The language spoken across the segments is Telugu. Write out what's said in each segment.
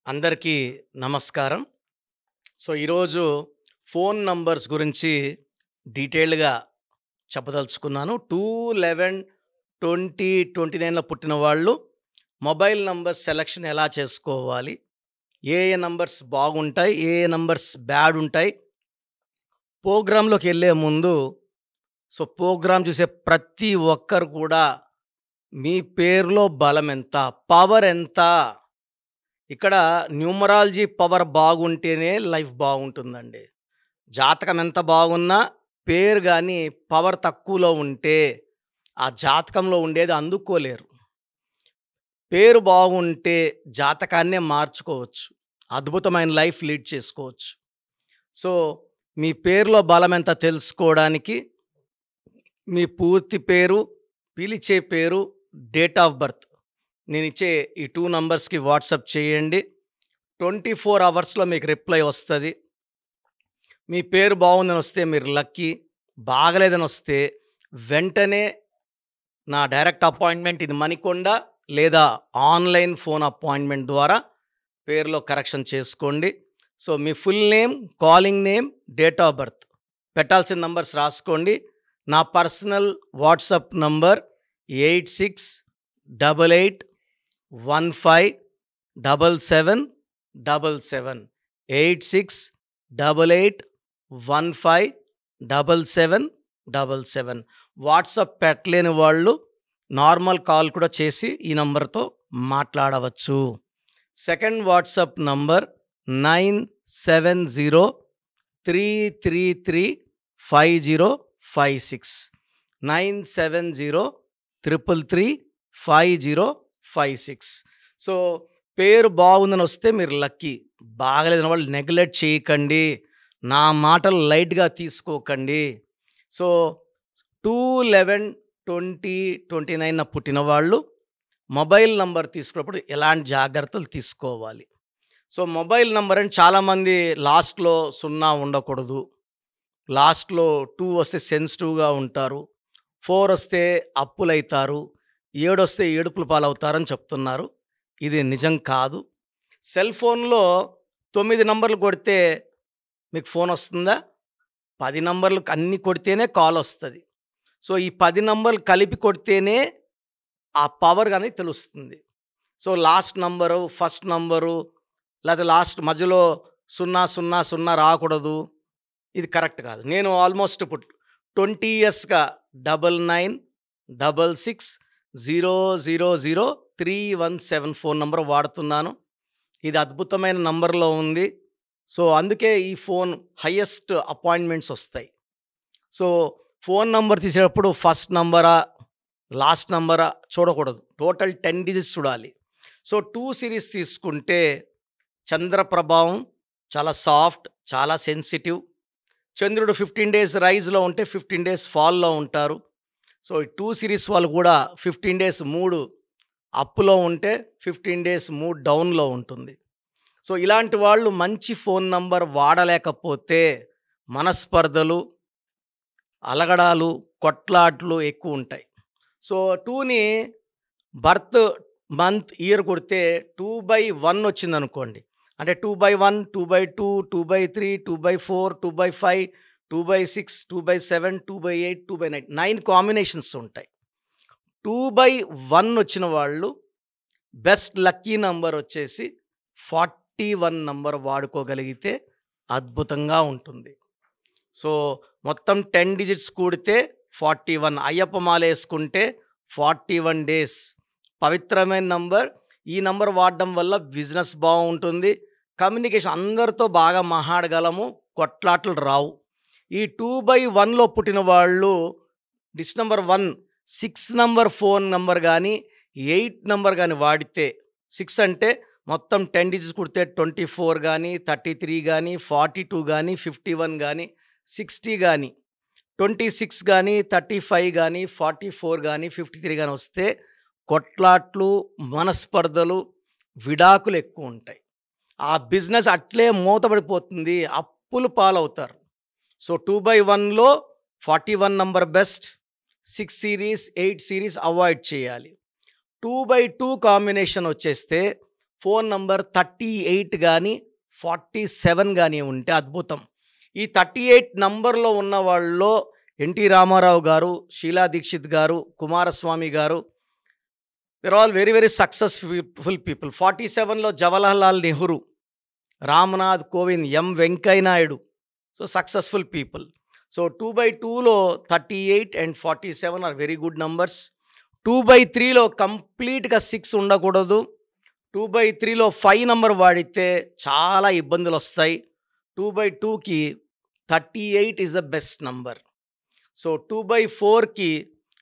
అందరికీ నమస్కారం. ఈరోజు ఫోన్ నంబర్స్ గురించి డీటెయిల్డ్‌గా చెప్పదలుచుకున్నాను. 2/11/2029లో పుట్టిన వాళ్ళు మొబైల్ నంబర్ సెలక్షన్ ఎలా చేసుకోవాలి? ఏ నంబర్స్ బాగుంటాయి? ఏ నంబర్స్ బ్యాడ్ ఉంటాయి? ప్రోగ్రామ్‌లోకెళ్ళే ముందు ప్రోగ్రామ్ చూసే ప్రతి ఒక్కరు కూడా మీ పేరులో బలం ఎంత? పవర్ ఎంత? ఇక్కడ న్యూమరాలజీ పవర్ బాగుంటేనే లైఫ్ బాగుంటుందండి. జాతకం ఎంత బాగున్నా పేరు గాని పవర్ తక్కువలో ఉంటే ఆ జాతకంలో ఉండేది అందుకోలేరు. పేరు బాగుంటే జాతకాన్నే మార్చుకోవచ్చు. అద్భుతమైన లైఫ్ లీడ్ చేసుకోవచ్చు. సో, మీ పేరులో బలం ఎంత తెలుసుకోవడానికి మీ పూర్తి పేరు, పిలిచే పేరు, డేట్ ఆఫ్ బర్త్ నేనిచ్చే ఈ 2 నంబర్స్‌కి వాట్సాప్ చేయండి. 24 అవర్స్‌లో మీకు రిప్లై వస్తది. మీ పేరు బాగుందని వస్తే మీరు లక్కీ. బాగలేదని వస్తే వెంటనే నా డైరెక్ట్ అపాయింట్మెంట్ ఇది మణికొండ లేదా ఆన్‌లైన్ ఫోన్ అపాయింట్మెంట్ ద్వారా పేరులో కరెక్షన్ చేసుకోండి. మీ full name, calling name, date of birth పెట్టాల్సిన నంబర్స్ రాసుకోండి. నా పర్సనల్ వాట్సాప్ నంబర్ 8688157777 8688157777. వాట్సాప్ పెట్టలేని వాళ్ళు నార్మల్ కాల్ కూడా చేసి ఈ నంబర్‌తో మాట్లాడవచ్చు. Second WhatsApp number 9703335056 9703335056. పేరు బాగుందని వస్తే మీరు లక్కీ. బాగలేదని వాళ్ళు నెగ్లెక్ట్ చేయకండి. నా మాటలు లైట్‌గా తీసుకోకండి. 2/11/2029 పుట్టిన వాళ్ళు మొబైల్ నంబర్ తీసుకున్నప్పుడు ఎలాంటి జాగ్రత్తలు తీసుకోవాలి? మొబైల్ నంబర్ అని చాలామంది లాస్ట్‌లో 0 ఉండకూడదు. లాస్ట్‌లో 2 వస్తే సెన్సిటివ్‌గా ఉంటారు. 4 వస్తే అప్పులైతారు. 7 వస్తే ఏడుపుల పాలవుతారని చెప్తున్నారు. ఇది నిజం కాదు. సెల్ ఫోన్‌లో 9 నంబర్లు కొడితే మీకు ఫోన్ వస్తుందా? 10 నంబర్లు అన్నీ కొడితేనే కాల్ వస్తది. ఈ 10 నంబర్లు కలిపి కొడితేనే ఆ పవర్ అనేది తెలుస్తుంది. లాస్ట్ నంబరు, ఫస్ట్ నంబరు లేకపోతే లాస్ట్ మధ్యలో 000 రాకూడదు. ఇది కరెక్ట్ కాదు. నేను ఆల్మోస్ట్ ఇప్పుడు 20 ఇయర్స్‌గా 9966000317 ఫోన్ నంబర్ వాడుతున్నాను. ఇది అద్భుతమైన నంబర్‌లో ఉంది. అందుకే ఈ ఫోన్ హైయెస్ట్ అపాయింట్మెంట్స్ వస్తాయి. ఫోన్ నంబర్ తీసేటప్పుడు ఫస్ట్ నంబరా, లాస్ట్ నంబరా చూడకూడదు. టోటల్ 10 డిజిట్స్ చూడాలి. 2 సిరీస్ తీసుకుంటే చంద్ర ప్రభావం చాలా సాఫ్ట్, చాలా సెన్సిటివ్. చంద్రుడు 15 డేస్ రైజ్‌లో ఉంటే 15 డేస్ ఫాల్‌లో ఉంటారు. ఈ 2 సిరీస్ వాళ్ళు కూడా 15 డేస్ మూడ్ అప్‌లో ఉంటే 15 డేస్ మూడ్ డౌన్‌లో ఉంటుంది. ఇలాంటి వాళ్ళు మంచి ఫోన్ నంబర్ వాడలేకపోతే మనస్పర్ధలు, అలగడాలు, కొట్లాట్లు ఎక్కువుంటాయి. 2ని బర్త్ మంత్, ఇయర్ కొడితే 2/1 వచ్చిందనుకోండి. అంటే 2/1, 2/2, 2/3, 2/4, 2/5, 2/6, 2/7, 2/8, 2/9 9 కాంబినేషన్స్ ఉంటాయి. 2/1 వచ్చిన వాళ్ళు బెస్ట్ లక్కీ నంబర్ వచ్చేసి 41 నంబర్ వాడుకోగలిగితే అద్భుతంగా ఉంటుంది. మొత్తం 10 డిజిట్స్ కూడితే 41. అయ్యప్ప మాల వేసుకుంటే 41 డేస్. పవిత్రమైన నంబర్. ఈ నంబర్ వాడడం వల్ల బిజినెస్ బాగుంటుంది. కమ్యూనికేషన్ అందరితో బాగా మాట్లాడగలము. కొట్లాట్లు రావు. ఈ 2/1లో పుట్టిన వాళ్ళు dish number 1 6 number phone number కానీ 8 నంబర్ కానీ వాడితే 6 అంటే మొత్తం 10 డిజిట్స్ కుడితే 24 కానీ 33 కానీ 42 కానీ 51 కానీ 60 కానీ 26 కానీ 35 కానీ 44 కానీ 53 కానీ వస్తే కొట్లాట్లు, మనస్పర్ధలు, విడాకులు ఎక్కువ ఉంటాయి. ఆ బిజినెస్ అట్లే మూతపడిపోతుంది. అప్పులు పాలవుతారు. 2/1లో 41 number best. 6 series, 8 series avoid చేయాలి. 2/2 కాంబినేషన్ వచ్చేస్తే ఫోన్ నంబర్ 38 కానీ 47 కానీ ఉంటే అద్భుతం. ఈ 38 నంబర్లో ఉన్న వాళ్ళలో ఎన్టీ రామారావు గారు, షీలా దీక్షిత్ గారు, కుమారస్వామి గారు, they are all very very successful people. 47లో Jawaharlal Nehru, Ramnath Kovind, M Venkaiah Naidu. So successful people. So 2/2లో 38 and 47 are very good numbers. 2/3లో కంప్లీట్గా 6 ఉండకూడదు. 2/3లో 5 నంబర్ వాడితే చాలా ఇబ్బందులు వస్తాయి. 2/2కి 38 is the best number. So 2/4కి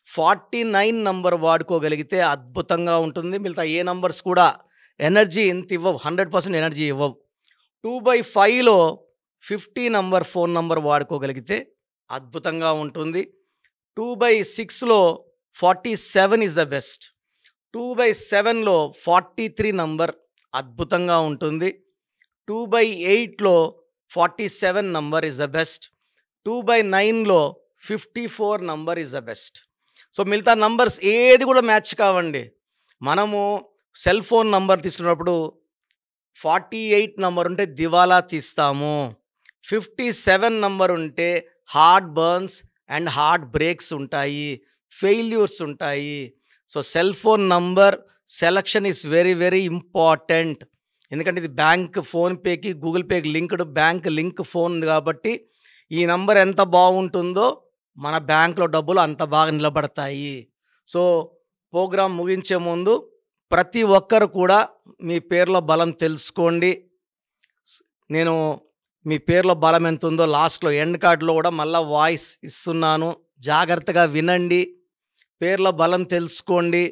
49 నంబర్ వాడుకోగలిగితే అద్భుతంగా ఉంటుంది. మిగతా ఏ నంబర్స్ కూడా ఎనర్జీ ఇంత ఇవ్వవు, 100% ఎనర్జీ ఇవ్వవు. 2/5లో 50 నంబర్ ఫోన్ నంబర్ వాడుకోగలిగితే అద్భుతంగా ఉంటుంది. 2/6లో 47 ఈజ్ ద బెస్ట్. 2/7లో 43 నంబర్ అద్భుతంగా ఉంటుంది. 2/8లో 47 నంబర్ ఈజ్ ద బెస్ట్. 2/9లో 54 number is the best. So మిగతా నంబర్స్ ఏది కూడా మ్యాచ్ కావండి. మనము సెల్ ఫోన్ నంబర్ తీసుకున్నప్పుడు 48 నంబర్ ఉంటే దివాలా తీస్తాము. 57 నంబర్ ఉంటే heart burns and heart breaks ఉంటాయి, ఫెయిల్యూర్స్ ఉంటాయి. So cell phone number selection is very very important. ఎందుకంటే ఇది బ్యాంక్, ఫోన్పేకి, గూగుల్ పేకి లింక్డ్, బ్యాంక్ లింక్ ఫోన్ కాబట్టి ఈ నంబర్ ఎంత బాగుంటుందో మన బ్యాంక్లో డబ్బులు అంత బాగా నిలబడతాయి. సో ప్రోగ్రాం ముగించే ముందు ప్రతి ఒక్కరు కూడా మీ పేర్లో బలం తెలుసుకోండి. నేను మీ పేర్లో బలం ఎంత ఉందో లాస్ట్లో ఎండ్ కార్డులో కూడా మళ్ళీ వాయిస్ ఇస్తున్నాను, జాగ్రత్తగా వినండి. పేర్లో బలం తెలుసుకోండి,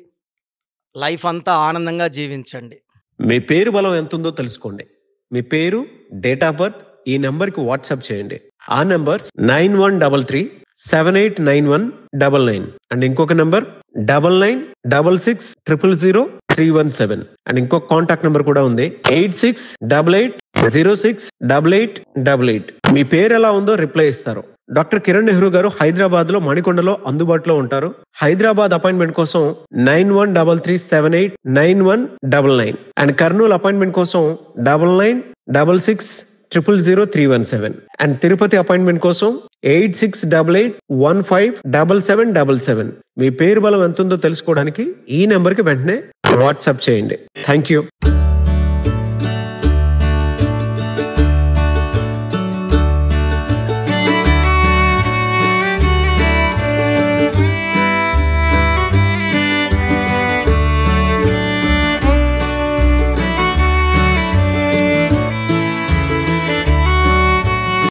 లైఫ్ అంతా ఆనందంగా జీవించండి. మీ పేరు బలం ఎంత ఉందో తెలుసుకోండి. మీ పేరు, డేట్ ఆఫ్ బర్త్ ఈ నెంబర్కి వాట్సాప్ చేయండి. ఆ నెంబర్ 9133789199 అండ్ ఇంకొక నెంబర్ 9966000317 అండ్ ఇంకొక కాంటాక్ట్ నెంబర్ కూడా ఉంది 8688068888. మీ పేరు ఎలా ఉందో రిప్లై ఇస్తారు. డాక్టర్ కిరణ్ నెహ్రూ గారు హైదరాబాద్ లో మణికొండలో అందుబాటులో ఉంటారు. హైదరాబాద్ అపాయింట్మెంట్ కోసం 9133789199 అండ్ కర్నూలు అపాయింట్మెంట్ కోసం 9966000317 అండ్ తిరుపతి అపాయింట్మెంట్ కోసం 8688157777. మీ పేరు బలం ఎంత ఉందో తెలుసుకోవడానికి ఈ నెంబర్కి వెంటనే వాట్సాప్ చేయండి. Thank you.